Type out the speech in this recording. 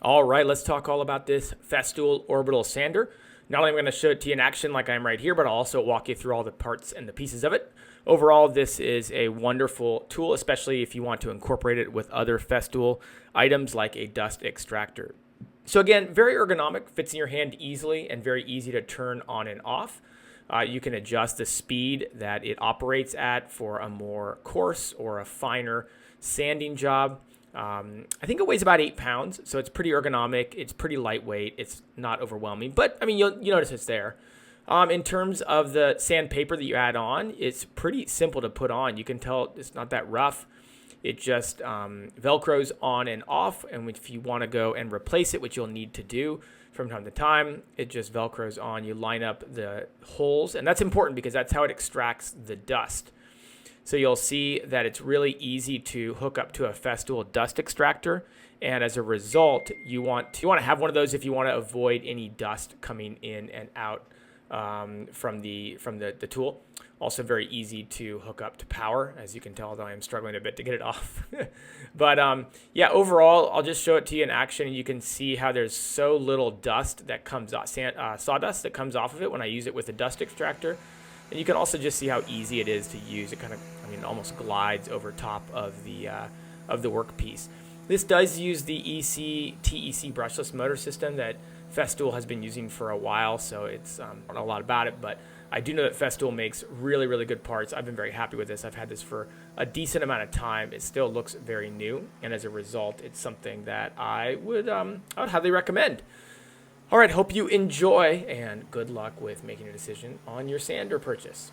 All right, let's talk all about this Festool Orbital sander. Not only am I going to show it to you in action like I am right here, but I'll also walk you through all the parts and the pieces of it. Overall, this is a wonderful tool, especially if you want to incorporate it with other Festool items like a dust extractor. So again, very ergonomic, fits in your hand easily and very easy to turn on and off. You can adjust the speed that it operates at for a more coarse or a finer sanding job. I think it weighs about 8 pounds, so it's pretty ergonomic. It's pretty lightweight. It's not overwhelming, but I mean, you notice it's there. In terms of the sandpaper that you add on, it's pretty simple to put on. You can tell it's not that rough. It just Velcros on and off, and if you want to go and replace it, which you'll need to do from time to time, it just Velcros on. You line up the holes, and that's important because that's how it extracts the dust. So you'll see that it's really easy to hook up to a Festool dust extractor, and as a result, you want to have one of those if you want to avoid any dust coming in and out from the tool. Also very easy to hook up to power, as you can tell, though I am struggling a bit to get it off. But yeah, overall, I'll just show it to you in action, and you can see how there's so little dust that comes off, sawdust that comes off of it when I use it with a dust extractor. And you can also just see how easy it is to use. It kind of, almost glides over top of the workpiece. This does use the EC-TEC brushless motor system that Festool has been using for a while, so it's I don't know a lot about it, but I do know that Festool makes really, really good parts. I've been very happy with this. I've had this for a decent amount of time. It still looks very new, and as a result, it's something that I would highly recommend. All right, hope you enjoy, and good luck with making a decision on your sander purchase.